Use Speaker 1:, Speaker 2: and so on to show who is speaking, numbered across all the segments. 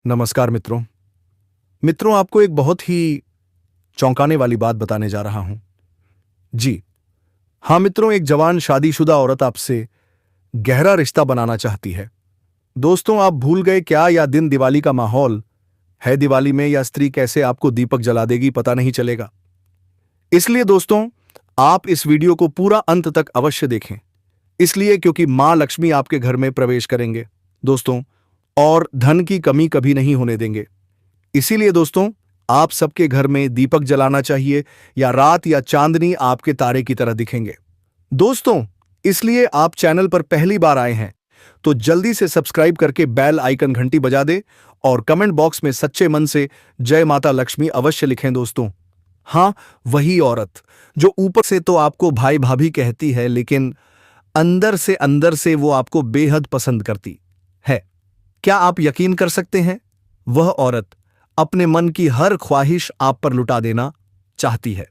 Speaker 1: नमस्कार मित्रों। आपको एक बहुत ही चौंकाने वाली बात बताने जा रहा हूं। जी हाँ मित्रों, एक जवान शादीशुदा औरत आपसे गहरा रिश्ता बनाना चाहती है। दोस्तों, आप भूल गए क्या, या दिन दिवाली का माहौल है? दिवाली में या स्त्री कैसे आपको दीपक जला देगी पता नहीं चलेगा। इसलिए दोस्तों, आप इस वीडियो को पूरा अंत तक अवश्य देखें। इसलिए क्योंकि मां लक्ष्मी आपके घर में प्रवेश करेंगे दोस्तों, और धन की कमी कभी नहीं होने देंगे। इसीलिए दोस्तों, आप सबके घर में दीपक जलाना चाहिए, या रात या चांदनी आपके तारे की तरह दिखेंगे दोस्तों। इसलिए आप चैनल पर पहली बार आए हैं तो जल्दी से सब्सक्राइब करके बेल आइकन घंटी बजा दे, और कमेंट बॉक्स में सच्चे मन से जय माता लक्ष्मी अवश्य लिखें दोस्तों। हाँ, वही औरत जो ऊपर से तो आपको भाई भाभी कहती है, लेकिन अंदर से वो आपको बेहद पसंद करती है। क्या आप यकीन कर सकते हैं? वह औरत अपने मन की हर ख्वाहिश आप पर लुटा देना चाहती है।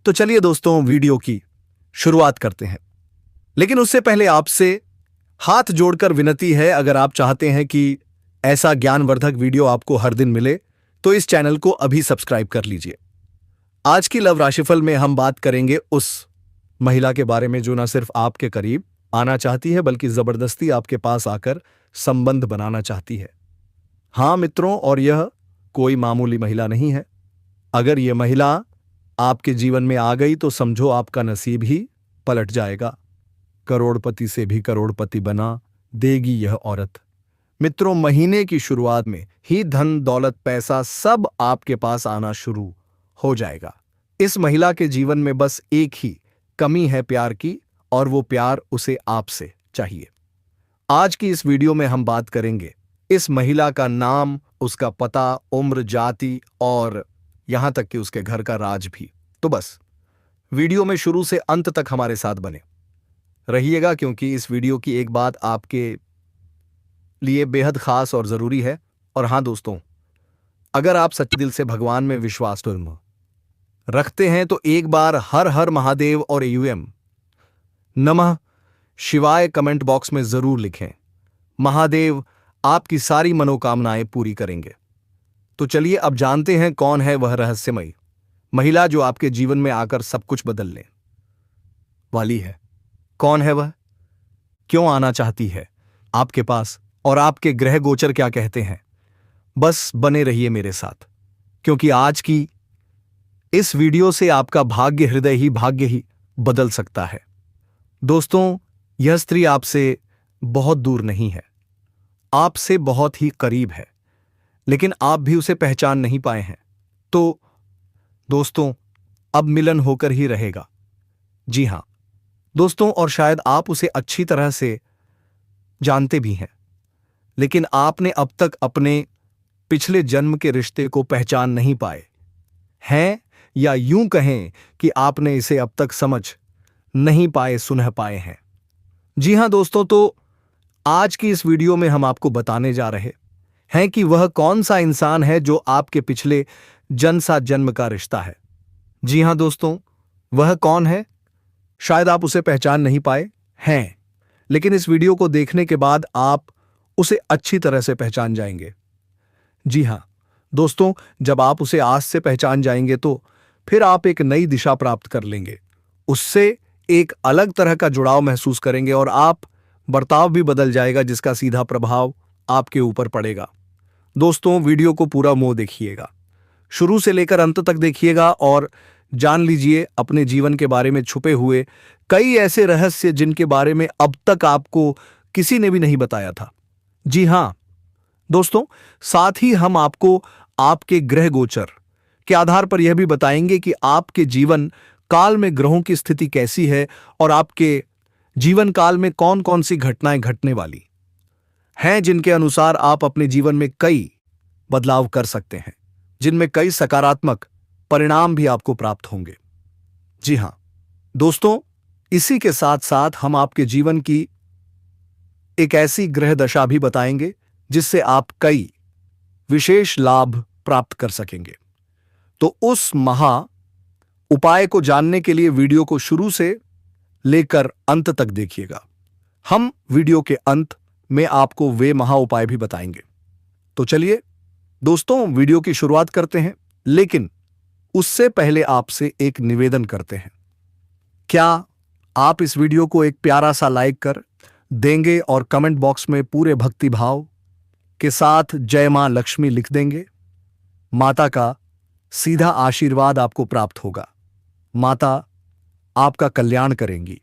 Speaker 1: तो चलिए दोस्तों, वीडियो की शुरुआत करते हैं। लेकिन उससे पहले आपसे हाथ जोड़कर विनती है, अगर आप चाहते हैं कि ऐसा ज्ञानवर्धक वीडियो आपको हर दिन मिले तो इस चैनल को अभी सब्सक्राइब कर लीजिए। आज की लव राशिफल में हम बात करेंगे उस महिला के बारे में जो न सिर्फ आपके करीब आना चाहती है, बल्कि जबरदस्ती आपके पास आकर संबंध बनाना चाहती है। हाँ मित्रों, और यह कोई मामूली महिला नहीं है। अगर यह महिला आपके जीवन में आ गई तो समझो आपका नसीब ही पलट जाएगा। करोड़पति से भी करोड़पति बना देगी यह औरत। मित्रों, महीने की शुरुआत में ही धन दौलत पैसा सब आपके पास आना शुरू हो जाएगा। इस महिला के जीवन में बस एक ही कमी है, प्यार की, और वो प्यार उसे आपसे चाहिए। आज की इस वीडियो में हम बात करेंगे इस महिला का नाम, उसका पता, उम्र, जाति और यहां तक कि उसके घर का राज भी। तो बस वीडियो में शुरू से अंत तक हमारे साथ बने रहिएगा, क्योंकि इस वीडियो की एक बात आपके लिए बेहद खास और जरूरी है। और हां दोस्तों, अगर आप सच्चे दिल से भगवान में विश्वास रखते हैं तो एक बार हर हर महादेव और एयूएम नमः शिवाय कमेंट बॉक्स में जरूर लिखें। महादेव आपकी सारी मनोकामनाएं पूरी करेंगे। तो चलिए अब जानते हैं कौन है वह रहस्यमयी महिला जो आपके जीवन में आकर सब कुछ बदलने वाली है। कौन है वह? क्यों आना चाहती है आपके पास? और आपके ग्रह गोचर क्या कहते हैं? बस बने रहिए मेरे साथ, क्योंकि आज की इस वीडियो से आपका भाग्य ही बदल सकता है। दोस्तों, यह स्त्री आपसे बहुत दूर नहीं है, आपसे बहुत ही करीब है, लेकिन आप भी उसे पहचान नहीं पाए हैं। तो दोस्तों, अब मिलन होकर ही रहेगा। जी हां दोस्तों, और शायद आप उसे अच्छी तरह से जानते भी हैं, लेकिन आपने अब तक अपने पिछले जन्म के रिश्ते को पहचान नहीं पाए हैं, या यूं कहें कि आपने इसे अब तक समझ नहीं पाए, सुन पाए हैं। जी हां दोस्तों, तो आज की इस वीडियो में हम आपको बताने जा रहे हैं कि वह कौन सा इंसान है जो आपके पिछले जन्म सा जन्म का रिश्ता है। जी हां दोस्तों, वह कौन है? शायद आप उसे पहचान नहीं पाए हैं, लेकिन इस वीडियो को देखने के बाद आप उसे अच्छी तरह से पहचान जाएंगे। जी हां दोस्तों, जब आप उसे आज से पहचान जाएंगे तो फिर आप एक नई दिशा प्राप्त कर लेंगे, उससे एक अलग तरह का जुड़ाव महसूस करेंगे, और आप बर्ताव भी बदल जाएगा, जिसका सीधा प्रभाव आपके ऊपर पड़ेगा। दोस्तों, वीडियो को पूरा मुंह देखिएगा, शुरू से लेकर अंत तक देखिएगा, और जान लीजिए अपने जीवन के बारे में छुपे हुए कई ऐसे रहस्य जिनके बारे में अब तक आपको किसी ने भी नहीं बताया था। जी हां दोस्तों, साथ ही हम आपको आपके ग्रह गोचर के आधार पर यह भी बताएंगे कि आपके जीवन काल में ग्रहों की स्थिति कैसी है, और आपके जीवन काल में कौन कौन सी घटनाएं घटने वाली हैं, जिनके अनुसार आप अपने जीवन में कई बदलाव कर सकते हैं, जिनमें कई सकारात्मक परिणाम भी आपको प्राप्त होंगे। जी हां दोस्तों, इसी के साथ साथ हम आपके जीवन की एक ऐसी ग्रह दशा भी बताएंगे जिससे आप कई विशेष लाभ प्राप्त कर सकेंगे। तो उस महा उपाय को जानने के लिए वीडियो को शुरू से लेकर अंत तक देखिएगा। हम वीडियो के अंत में आपको वे महा उपाय भी बताएंगे। तो चलिए दोस्तों, वीडियो की शुरुआत करते हैं, लेकिन उससे पहले आपसे एक निवेदन करते हैं। क्या आप इस वीडियो को एक प्यारा सा लाइक कर देंगे और कमेंट बॉक्स में पूरे भक्ति भाव के साथ जय मां लक्ष्मी लिख देंगे? माता का सीधा आशीर्वाद आपको प्राप्त होगा। माता आपका कल्याण करेंगी।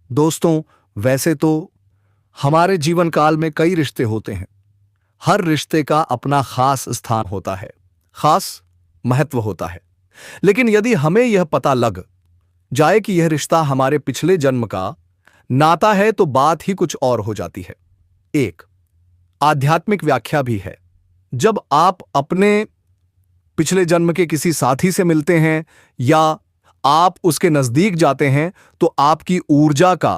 Speaker 1: दोस्तों, वैसे तो हमारे जीवन काल में कई रिश्ते होते हैं। हर रिश्ते का अपना खास स्थान होता है, खास महत्व होता है। लेकिन यदि हमें यह पता लग जाए कि यह रिश्ता हमारे पिछले जन्म का नाता है, तो बात ही कुछ और हो जाती है। एक आध्यात्मिक व्याख्या भी है। जब आप अपने पिछले जन्म के किसी साथी से मिलते हैं या आप उसके नजदीक जाते हैं, तो आपकी ऊर्जा का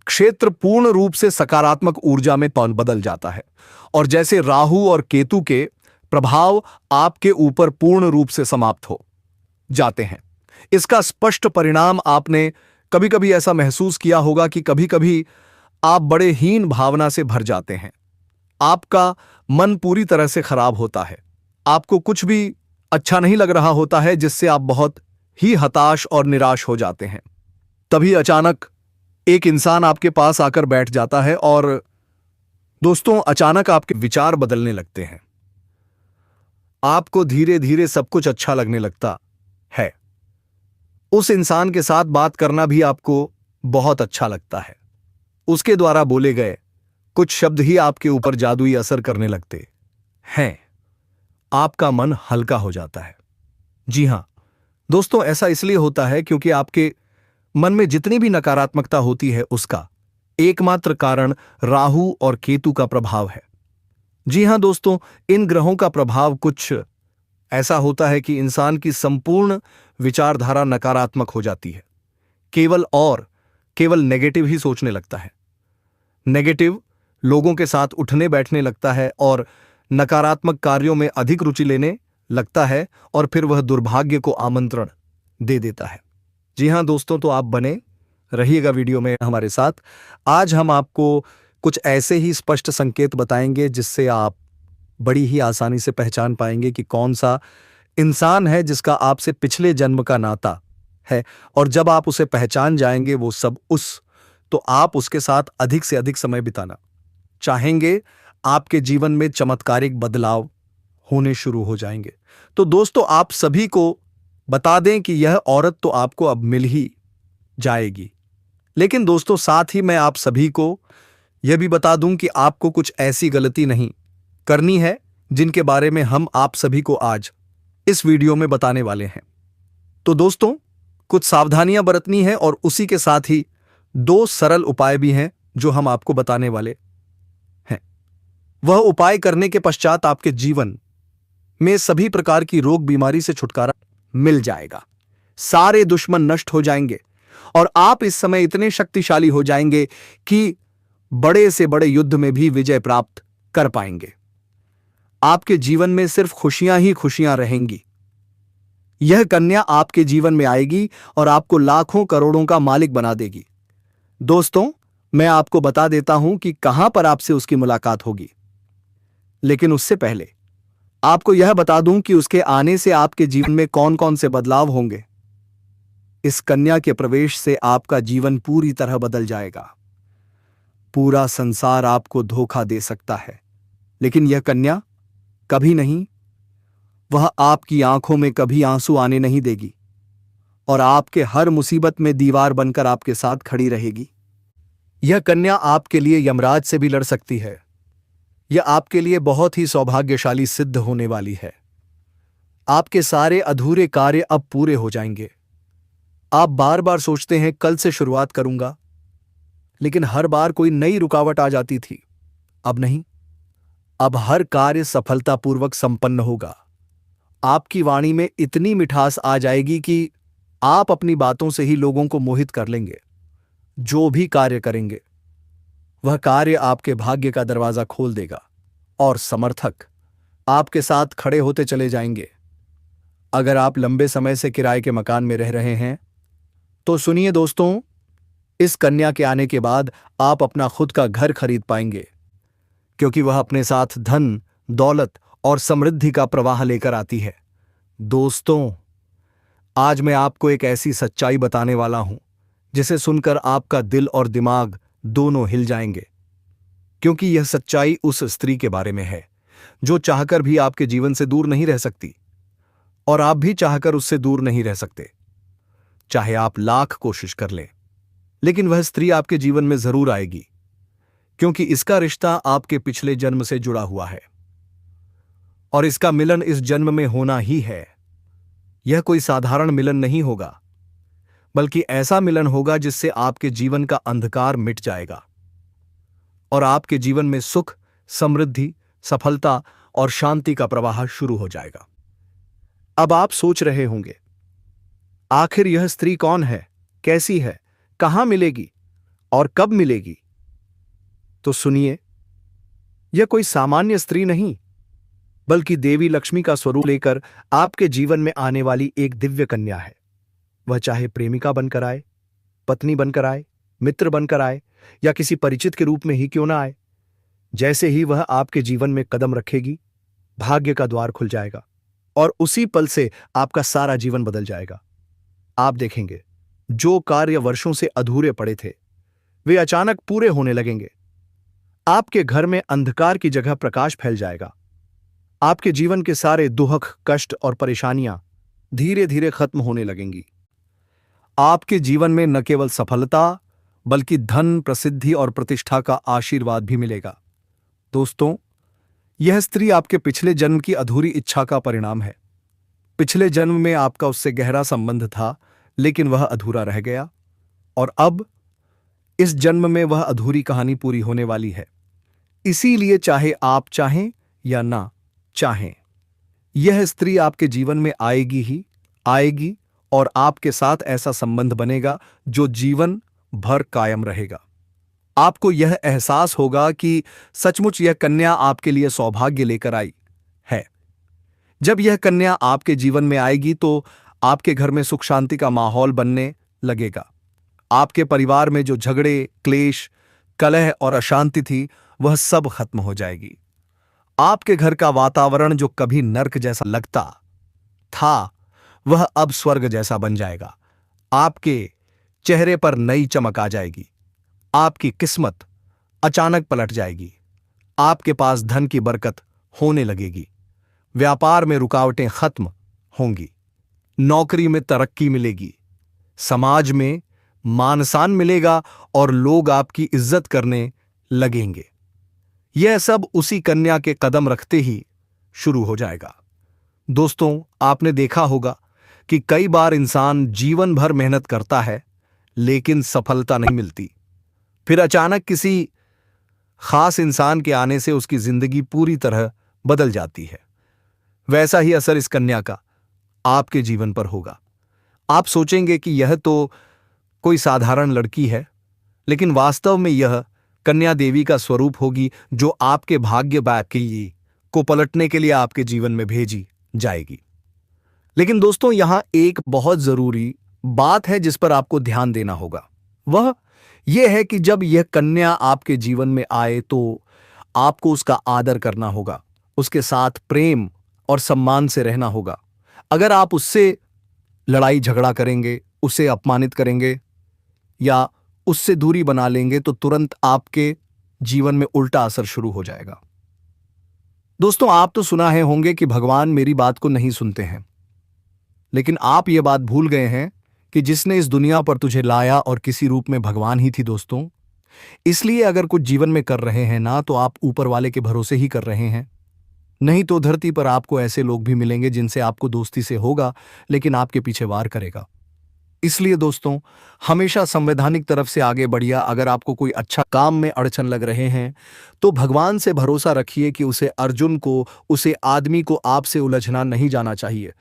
Speaker 1: क्षेत्र पूर्ण रूप से सकारात्मक ऊर्जा में बदल जाता है, और जैसे राहु और केतु के प्रभाव आपके ऊपर पूर्ण रूप से समाप्त हो जाते हैं। इसका स्पष्ट परिणाम आपने कभी कभी ऐसा महसूस किया होगा कि कभी कभी आप बड़े हीन भावना से भर जाते हैं। आपका मन पूरी तरह से खराब होता है, आपको कुछ भी अच्छा नहीं लग रहा होता है, जिससे आप बहुत ही हताश और निराश हो जाते हैं। तभी अचानक एक इंसान आपके पास आकर बैठ जाता है और दोस्तों, अचानक आपके विचार बदलने लगते हैं। आपको धीरे धीरे सब कुछ अच्छा लगने लगता है। उस इंसान के साथ बात करना भी आपको बहुत अच्छा लगता है। उसके द्वारा बोले गए कुछ शब्द ही आपके ऊपर जादुई असर करने लगते हैं। आपका मन हल्का हो जाता है। जी हां दोस्तों, ऐसा इसलिए होता है क्योंकि आपके मन में जितनी भी नकारात्मकता होती है, उसका एकमात्र कारण राहु और केतु का प्रभाव है। जी हां दोस्तों, इन ग्रहों का प्रभाव कुछ ऐसा होता है कि इंसान की संपूर्ण विचारधारा नकारात्मक हो जाती है। केवल नेगेटिव ही सोचने लगता है, नेगेटिव लोगों के साथ उठने बैठने लगता है और नकारात्मक कार्यों में अधिक रुचि लेने लगता है, और फिर वह दुर्भाग्य को आमंत्रण दे देता है। जी हां दोस्तों, तो आप बने रहिएगा वीडियो में हमारे साथ। आज हम आपको कुछ ऐसे ही स्पष्ट संकेत बताएंगे जिससे आप बड़ी ही आसानी से पहचान पाएंगे कि कौन सा इंसान है जिसका आपसे पिछले जन्म का नाता है, और जब आप उसे पहचान जाएंगे वो सब तो आप उसके साथ अधिक से अधिक समय बिताना चाहेंगे। आपके जीवन में चमत्कारिक बदलाव होने शुरू हो जाएंगे। तो दोस्तों, आप सभी को बता दें कि यह औरत तो आपको अब मिल ही जाएगी, लेकिन दोस्तों साथ ही मैं आप सभी को यह भी बता दूं कि आपको कुछ ऐसी गलती नहीं करनी है जिनके बारे में हम आप सभी को आज इस वीडियो में बताने वाले हैं। तो दोस्तों, कुछ सावधानियां बरतनी है और उसी के साथ ही 2 सरल उपाय भी हैं जो हम आपको बताने वाले हैं। वह उपाय करने के पश्चात आपके जीवन में सभी प्रकार की रोग बीमारी से छुटकारा मिल जाएगा। सारे दुश्मन नष्ट हो जाएंगे और आप इस समय इतने शक्तिशाली हो जाएंगे कि बड़े से बड़े युद्ध में भी विजय प्राप्त कर पाएंगे। आपके जीवन में सिर्फ खुशियां ही खुशियां रहेंगी। यह कन्या आपके जीवन में आएगी और आपको लाखों करोड़ों का मालिक बना देगी। दोस्तों, मैं आपको बता देता हूं कि कहां पर आपसे उसकी मुलाकात होगी, लेकिन उससे पहले आपको यह बता दूं कि उसके आने से आपके जीवन में कौन कौन से बदलाव होंगे। इस कन्या के प्रवेश से आपका जीवन पूरी तरह बदल जाएगा। पूरा संसार आपको धोखा दे सकता है, लेकिन यह कन्या कभी नहीं, वह आपकी आंखों में कभी आंसू आने नहीं देगी और आपके हर मुसीबत में दीवार बनकर आपके साथ खड़ी रहेगी। यह कन्या आपके लिए यमराज से भी लड़ सकती है। यह आपके लिए बहुत ही सौभाग्यशाली सिद्ध होने वाली है। आपके सारे अधूरे कार्य अब पूरे हो जाएंगे। आप बार बार सोचते हैं कल से शुरुआत करूंगा, लेकिन हर बार कोई नई रुकावट आ जाती थी। अब नहीं, अब हर कार्य सफलतापूर्वक संपन्न होगा। आपकी वाणी में इतनी मिठास आ जाएगी कि आप अपनी बातों से ही लोगों को मोहित कर लेंगे। जो भी कार्य करेंगे वह कार्य आपके भाग्य का दरवाजा खोल देगा और समर्थक आपके साथ खड़े होते चले जाएंगे। अगर आप लंबे समय से किराए के मकान में रह रहे हैं तो सुनिए दोस्तों, इस कन्या के आने के बाद आप अपना खुद का घर खरीद पाएंगे, क्योंकि वह अपने साथ धन, दौलत और समृद्धि का प्रवाह लेकर आती है। दोस्तों, आज मैं आपको एक ऐसी सच्चाई बताने वाला हूं जिसे सुनकर आपका दिल और दिमाग दोनों हिल जाएंगे, क्योंकि यह सच्चाई उस स्त्री के बारे में है जो चाहकर भी आपके जीवन से दूर नहीं रह सकती, और आप भी चाहकर उससे दूर नहीं रह सकते, चाहे आप लाख कोशिश कर लें। लेकिन वह स्त्री आपके जीवन में जरूर आएगी, क्योंकि इसका रिश्ता आपके पिछले जन्म से जुड़ा हुआ है और इसका मिलन इस जन्म में होना ही है। यह कोई साधारण मिलन नहीं होगा, बल्कि ऐसा मिलन होगा जिससे आपके जीवन का अंधकार मिट जाएगा और आपके जीवन में सुख, समृद्धि, सफलता और शांति का प्रवाह शुरू हो जाएगा। अब आप सोच रहे होंगे, आखिर यह स्त्री कौन है, कैसी है, कहां मिलेगी और कब मिलेगी? तो सुनिए, यह कोई सामान्य स्त्री नहीं, बल्कि देवी लक्ष्मी का स्वरूप लेकर आपके जीवन में आने वाली एक दिव्य कन्या है। वह चाहे प्रेमिका बनकर आए, पत्नी बनकर आए, मित्र बनकर आए या किसी परिचित के रूप में ही क्यों ना आए, जैसे ही वह आपके जीवन में कदम रखेगी, भाग्य का द्वार खुल जाएगा और उसी पल से आपका सारा जीवन बदल जाएगा। आप देखेंगे, जो कार्य वर्षों से अधूरे पड़े थे वे अचानक पूरे होने लगेंगे। आपके घर में अंधकार की जगह प्रकाश फैल जाएगा। आपके जीवन के सारे दुख, कष्ट और परेशानियां धीरे धीरे खत्म होने लगेंगी। आपके जीवन में न केवल सफलता, बल्कि धन, प्रसिद्धि और प्रतिष्ठा का आशीर्वाद भी मिलेगा। दोस्तों, यह स्त्री आपके पिछले जन्म की अधूरी इच्छा का परिणाम है। पिछले जन्म में आपका उससे गहरा संबंध था, लेकिन वह अधूरा रह गया, और अब इस जन्म में वह अधूरी कहानी पूरी होने वाली है। इसीलिए चाहे आप चाहें या ना चाहें, यह स्त्री आपके जीवन में आएगी ही आएगी, और आपके साथ ऐसा संबंध बनेगा जो जीवन भर कायम रहेगा। आपको यह एहसास होगा कि सचमुच यह कन्या आपके लिए सौभाग्य लेकर आई है। जब यह कन्या आपके जीवन में आएगी तो आपके घर में सुख शांति का माहौल बनने लगेगा। आपके परिवार में जो झगड़े, क्लेश, कलह और अशांति थी, वह सब खत्म हो जाएगी। आपके घर का वातावरण जो कभी नर्क जैसा लगता था, वह अब स्वर्ग जैसा बन जाएगा। आपके चेहरे पर नई चमक आ जाएगी। आपकी किस्मत अचानक पलट जाएगी। आपके पास धन की बरकत होने लगेगी। व्यापार में रुकावटें खत्म होंगी। नौकरी में तरक्की मिलेगी। समाज में मान सम्मान मिलेगा और लोग आपकी इज्जत करने लगेंगे। यह सब उसी कन्या के कदम रखते ही शुरू हो जाएगा। दोस्तों, आपने देखा होगा कि कई बार इंसान जीवन भर मेहनत करता है, लेकिन सफलता नहीं मिलती। फिर अचानक किसी खास इंसान के आने से उसकी जिंदगी पूरी तरह बदल जाती है। वैसा ही असर इस कन्या का आपके जीवन पर होगा। आप सोचेंगे कि यह तो कोई साधारण लड़की है, लेकिन वास्तव में यह कन्या देवी का स्वरूप होगी, जो आपके भाग्य को पलटने के लिए आपके जीवन में भेजी जाएगी। लेकिन दोस्तों, यहां एक बहुत जरूरी बात है जिस पर आपको ध्यान देना होगा। वह यह है कि जब यह कन्या आपके जीवन में आए तो आपको उसका आदर करना होगा, उसके साथ प्रेम और सम्मान से रहना होगा। अगर आप उससे लड़ाई झगड़ा करेंगे, उसे अपमानित करेंगे या उससे दूरी बना लेंगे, तो तुरंत आपके जीवन में उल्टा असर शुरू हो जाएगा। दोस्तों, आप तो सुना है होंगे कि भगवान मेरी बात को नहीं सुनते हैं, लेकिन आप ये बात भूल गए हैं कि जिसने इस दुनिया पर तुझे लाया और किसी रूप में भगवान ही थी। दोस्तों, इसलिए अगर कुछ जीवन में कर रहे हैं ना, तो आप ऊपर वाले के भरोसे ही कर रहे हैं। नहीं तो धरती पर आपको ऐसे लोग भी मिलेंगे जिनसे आपको दोस्ती से होगा, लेकिन आपके पीछे वार करेगा। इसलिए दोस्तों, हमेशा संवैधानिक तरफ से आगे बढ़िया। अगर आपको कोई अच्छा काम में अड़चन लग रहे हैं, तो भगवान से भरोसा रखिए कि उसे अर्जुन को, उसे आदमी को आपसे उलझना नहीं जाना चाहिए।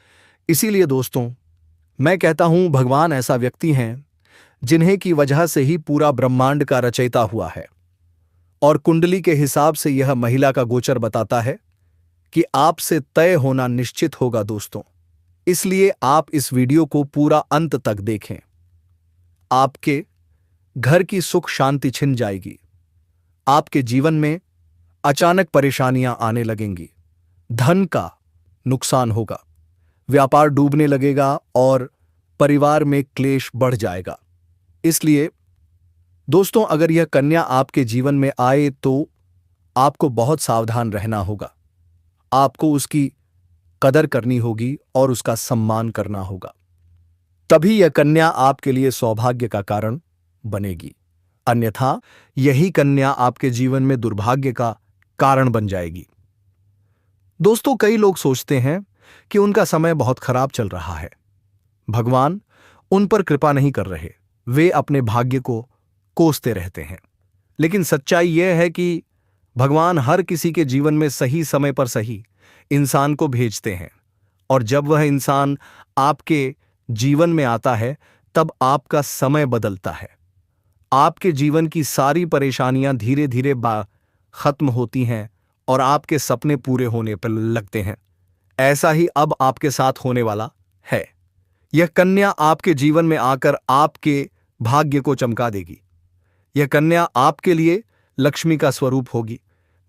Speaker 1: इसीलिए दोस्तों, मैं कहता हूं, भगवान ऐसा व्यक्ति हैं जिन्हें की वजह से ही पूरा ब्रह्मांड का रचयिता हुआ है, और कुंडली के हिसाब से यह महिला का गोचर बताता है कि आपसे तय होना निश्चित होगा। दोस्तों, इसलिए आप इस वीडियो को पूरा अंत तक देखें। आपके घर की सुख शांति छिन जाएगी। आपके जीवन में अचानक परेशानियां आने लगेंगी। धन का नुकसान होगा, व्यापार डूबने लगेगा और परिवार में क्लेश बढ़ जाएगा। इसलिए दोस्तों, अगर यह कन्या आपके जीवन में आए तो आपको बहुत सावधान रहना होगा। आपको उसकी कदर करनी होगी और उसका सम्मान करना होगा। तभी यह कन्या आपके लिए सौभाग्य का कारण बनेगी। अन्यथा यही कन्या आपके जीवन में दुर्भाग्य का कारण बन जाएगी। दोस्तों, कई लोग सोचते हैं कि उनका समय बहुत खराब चल रहा है, भगवान उन पर कृपा नहीं कर रहे, वे अपने भाग्य को कोसते रहते हैं। लेकिन सच्चाई यह है कि भगवान हर किसी के जीवन में सही समय पर सही इंसान को भेजते हैं, और जब वह इंसान आपके जीवन में आता है तब आपका समय बदलता है। आपके जीवन की सारी परेशानियां धीरे धीरे खत्म होती हैं और आपके सपने पूरे होने पर लगते हैं। ऐसा ही अब आपके साथ होने वाला है। यह कन्या आपके जीवन में आकर आपके भाग्य को चमका देगी। यह कन्या आपके लिए लक्ष्मी का स्वरूप होगी।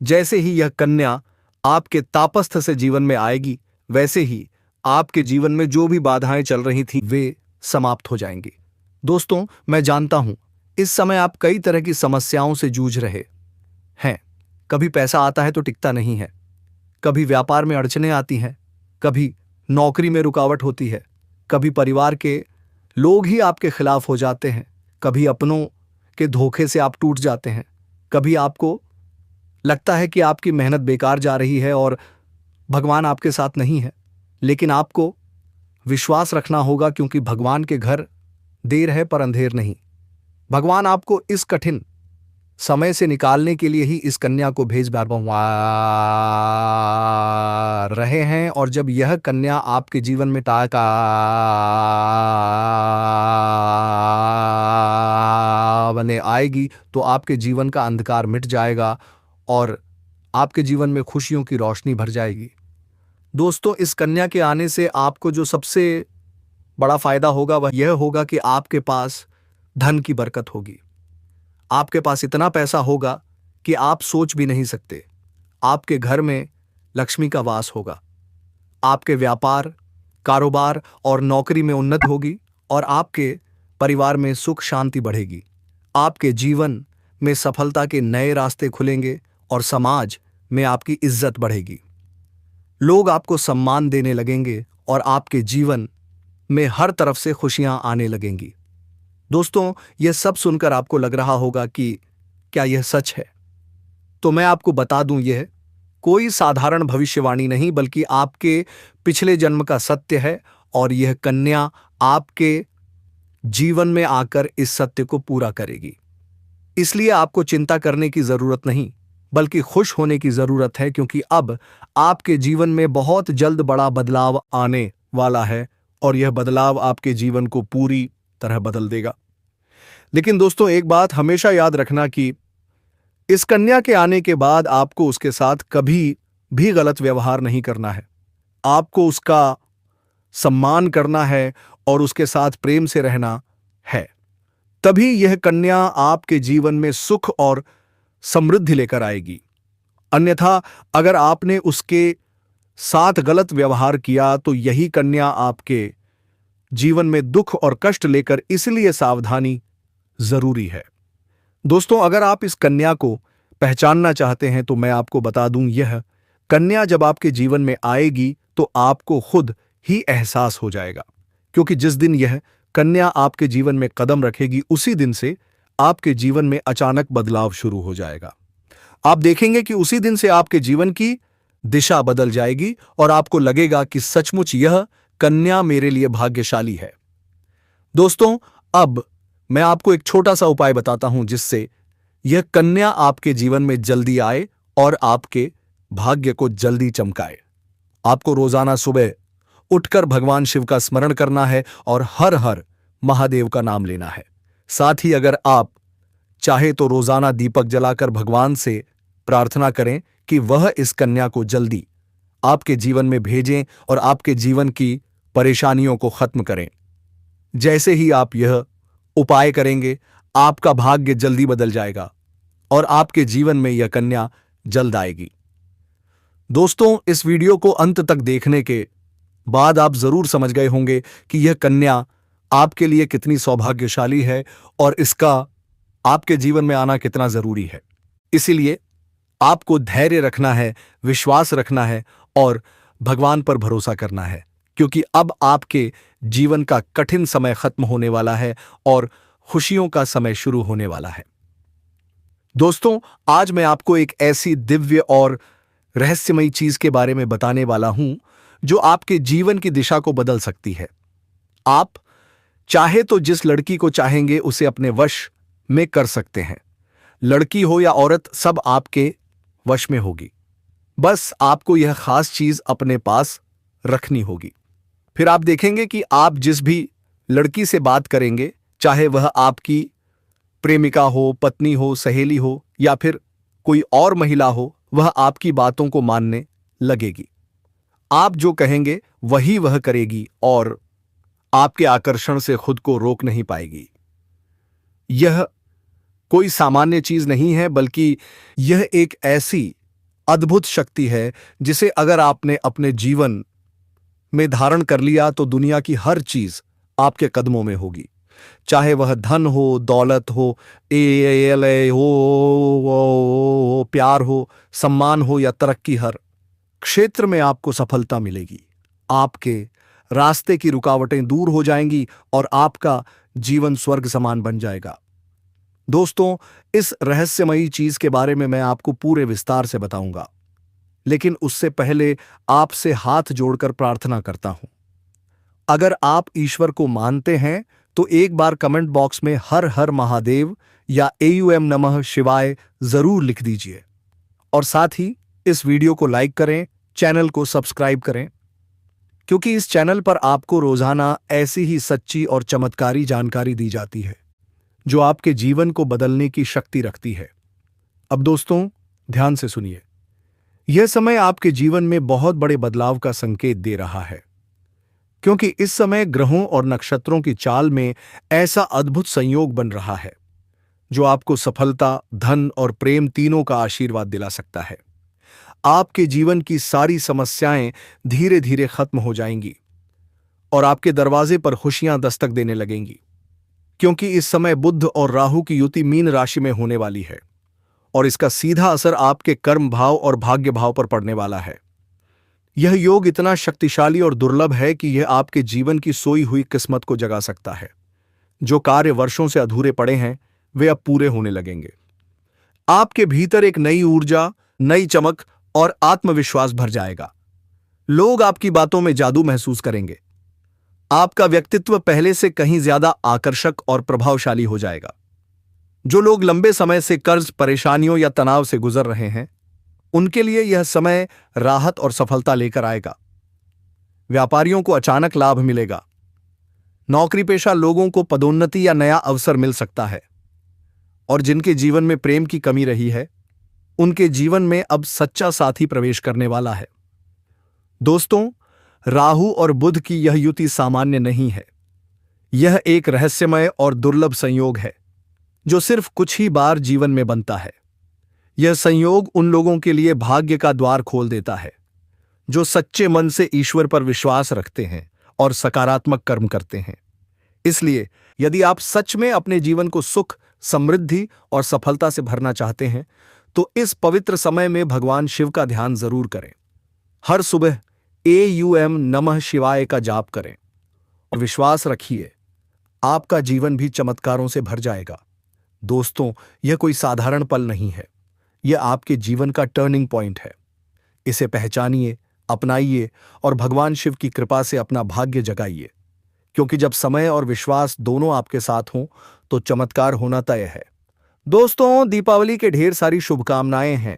Speaker 1: जैसे ही यह कन्या आपके तापस्थ से जीवन में आएगी, वैसे ही आपके जीवन में जो भी बाधाएं चल रही थी वे समाप्त हो जाएंगी। दोस्तों, मैं जानता हूं इस समय आप कई तरह की समस्याओं से जूझ रहे हैं। कभी पैसा आता है तो टिकता नहीं है, कभी व्यापार में अड़चनें आती हैं, कभी नौकरी में रुकावट होती है, कभी परिवार के लोग ही आपके खिलाफ हो जाते हैं, कभी अपनों के धोखे से आप टूट जाते हैं, कभी आपको लगता है कि आपकी मेहनत बेकार जा रही है और भगवान आपके साथ नहीं है। लेकिन आपको विश्वास रखना होगा, क्योंकि भगवान के घर देर है पर अंधेर नहीं। भगवान आपको इस कठिन समय से निकालने के लिए ही इस कन्या को भेज रहे हैं। और जब यह कन्या आपके जीवन में बने आएगी तो आपके जीवन का अंधकार मिट जाएगा और आपके जीवन में खुशियों की रोशनी भर जाएगी। दोस्तों, इस कन्या के आने से आपको जो सबसे बड़ा फायदा होगा वह यह होगा कि आपके पास धन की बरकत होगी। आपके पास इतना पैसा होगा कि आप सोच भी नहीं सकते। आपके घर में लक्ष्मी का वास होगा। आपके व्यापार, कारोबार और नौकरी में उन्नति होगी और आपके परिवार में सुख शांति बढ़ेगी। आपके जीवन में सफलता के नए रास्ते खुलेंगे और समाज में आपकी इज्जत बढ़ेगी। लोग आपको सम्मान देने लगेंगे और आपके जीवन में हर तरफ से खुशियां आने लगेंगी। दोस्तों, यह सब सुनकर आपको लग रहा होगा कि क्या यह सच है? तो मैं आपको बता दूं, यह कोई साधारण भविष्यवाणी नहीं बल्कि आपके पिछले जन्म का सत्य है, और यह कन्या आपके जीवन में आकर इस सत्य को पूरा करेगी। इसलिए आपको चिंता करने की जरूरत नहीं बल्कि खुश होने की जरूरत है, क्योंकि अब आपके जीवन में बहुत जल्द बड़ा बदलाव आने वाला है और यह बदलाव आपके जीवन को पूरी तरह बदल देगा। लेकिन दोस्तों, एक बात हमेशा याद रखना कि इस कन्या के आने के बाद आपको उसके साथ कभी भी गलत व्यवहार नहीं करना है। आपको उसका सम्मान करना है और उसके साथ प्रेम से रहना है। तभी यह कन्या आपके जीवन में सुख और समृद्धि लेकर आएगी। अन्यथा अगर आपने उसके साथ गलत व्यवहार किया तो यही कन्या आपके जीवन में दुख और कष्ट लेकर, इसलिए सावधानी जरूरी है। दोस्तों, अगर आप इस कन्या को पहचानना चाहते हैं तो मैं आपको बता दूं, यह कन्या जब आपके जीवन में आएगी तो आपको खुद ही एहसास हो जाएगा, क्योंकि जिस दिन यह कन्या आपके जीवन में कदम रखेगी उसी दिन से आपके जीवन में अचानक बदलाव शुरू हो जाएगा। आप देखेंगे कि उसी दिन से आपके जीवन की दिशा बदल जाएगी और आपको लगेगा कि सचमुच यह कन्या मेरे लिए भाग्यशाली है। दोस्तों, अब मैं आपको एक छोटा सा उपाय बताता हूं जिससे यह कन्या आपके जीवन में जल्दी आए और आपके भाग्य को जल्दी चमकाए। आपको रोजाना सुबह उठकर भगवान शिव का स्मरण करना है और हर हर महादेव का नाम लेना है। साथ ही अगर आप चाहे तो रोजाना दीपक जलाकर भगवान से प्रार्थना करें कि वह इस कन्या को जल्दी आपके जीवन में भेजें और आपके जीवन की परेशानियों को खत्म करें। जैसे ही आप यह उपाय करेंगे, आपका भाग्य जल्दी बदल जाएगा और आपके जीवन में यह कन्या जल्द आएगी। दोस्तों, इस वीडियो को अंत तक देखने के बाद आप जरूर समझ गए होंगे कि यह कन्या आपके लिए कितनी सौभाग्यशाली है और इसका आपके जीवन में आना कितना जरूरी है। इसीलिए आपको धैर्य रखना है, विश्वास रखना है और भगवान पर भरोसा करना है, क्योंकि अब आपके जीवन का कठिन समय खत्म होने वाला है और खुशियों का समय शुरू होने वाला है। दोस्तों, आज मैं आपको एक ऐसी दिव्य और रहस्यमयी चीज के बारे में बताने वाला हूं जो आपके जीवन की दिशा को बदल सकती है। आप चाहे तो जिस लड़की को चाहेंगे उसे अपने वश में कर सकते हैं। लड़की हो या औरत, सब आपके वश में होगी। बस आपको यह खास चीज अपने पास रखनी होगी। फिर आप देखेंगे कि आप जिस भी लड़की से बात करेंगे, चाहे वह आपकी प्रेमिका हो, पत्नी हो, सहेली हो या फिर कोई और महिला हो, वह आपकी बातों को मानने लगेगी। आप जो कहेंगे वही वह करेगी और आपके आकर्षण से खुद को रोक नहीं पाएगी। यह कोई सामान्य चीज नहीं है, बल्कि यह एक ऐसी अद्भुत शक्ति है जिसे अगर आपने अपने जीवन में धारण कर लिया तो दुनिया की हर चीज आपके कदमों में होगी। चाहे वह धन हो, दौलत हो, हो, प्यार हो, सम्मान हो या तरक्की, हर क्षेत्र में आपको सफलता मिलेगी। आपके रास्ते की रुकावटें दूर हो जाएंगी और आपका जीवन स्वर्ग समान बन जाएगा। दोस्तों, इस रहस्यमयी चीज के बारे में मैं आपको पूरे विस्तार से बताऊंगा, लेकिन उससे पहले आपसे हाथ जोड़कर प्रार्थना करता हूं। अगर आप ईश्वर को मानते हैं तो एक बार कमेंट बॉक्स में हर हर महादेव या AUM नमः शिवाय जरूर लिख दीजिए और साथ ही इस वीडियो को लाइक करें, चैनल को सब्सक्राइब करें, क्योंकि इस चैनल पर आपको रोजाना ऐसी ही सच्ची और चमत्कारी जानकारी दी जाती है जो आपके जीवन को बदलने की शक्ति रखती है। अब दोस्तों, ध्यान से सुनिए। यह समय आपके जीवन में बहुत बड़े बदलाव का संकेत दे रहा है, क्योंकि इस समय ग्रहों और नक्षत्रों की चाल में ऐसा अद्भुत संयोग बन रहा है जो आपको सफलता, धन और प्रेम तीनों का आशीर्वाद दिला सकता है। आपके जीवन की सारी समस्याएं धीरे धीरे खत्म हो जाएंगी और आपके दरवाजे पर खुशियां दस्तक देने लगेंगी, क्योंकि इस समय बुध और राहु की युति मीन राशि में होने वाली है और इसका सीधा असर आपके कर्म भाव और भाग्य भाव पर पड़ने वाला है। यह योग इतना शक्तिशाली और दुर्लभ है कि यह आपके जीवन की सोई हुई किस्मत को जगा सकता है। जो कार्य वर्षों से अधूरे पड़े हैं वे अब पूरे होने लगेंगे। आपके भीतर एक नई ऊर्जा, नई चमक और आत्मविश्वास भर जाएगा। लोग आपकी बातों में जादू महसूस करेंगे। आपका व्यक्तित्व पहले से कहीं ज्यादा आकर्षक और प्रभावशाली हो जाएगा। जो लोग लंबे समय से कर्ज, परेशानियों या तनाव से गुजर रहे हैं, उनके लिए यह समय राहत और सफलता लेकर आएगा। व्यापारियों को अचानक लाभ मिलेगा। नौकरी पेशा लोगों को पदोन्नति या नया अवसर मिल सकता है और जिनके जीवन में प्रेम की कमी रही है, उनके जीवन में अब सच्चा साथी प्रवेश करने वाला है। दोस्तों, राहु और बुध की यह युति सामान्य नहीं है। यह एक रहस्यमय और दुर्लभ संयोग है जो सिर्फ कुछ ही बार जीवन में बनता है। यह संयोग उन लोगों के लिए भाग्य का द्वार खोल देता है जो सच्चे मन से ईश्वर पर विश्वास रखते हैं और सकारात्मक कर्म करते हैं। इसलिए यदि आप सच में अपने जीवन को सुख, समृद्धि और सफलता से भरना चाहते हैं तो इस पवित्र समय में भगवान शिव का ध्यान जरूर करें। हर सुबह AUM नमः शिवाय का जाप करें और विश्वास रखिए, आपका जीवन भी चमत्कारों से भर जाएगा। दोस्तों, यह कोई साधारण पल नहीं है, यह आपके जीवन का टर्निंग पॉइंट है। इसे पहचानिए, अपनाइए और भगवान शिव की कृपा से अपना भाग्य जगाइए, क्योंकि जब समय और विश्वास दोनों आपके साथ हों तो चमत्कार होना तय है। दोस्तों, दीपावली के ढेर सारी शुभकामनाएं हैं।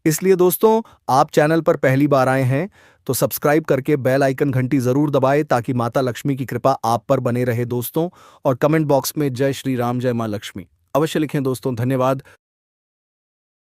Speaker 1: इसलिए दोस्तों, आप चैनल पर पहली बार आए हैं तो सब्सक्राइब करके बेल आइकन घंटी जरूर दबाएं ताकि माता लक्ष्मी की कृपा आप पर बने रहे दोस्तों। और कमेंट बॉक्स में जय श्री राम, जय मां लक्ष्मी अवश्य लिखें दोस्तों। धन्यवाद।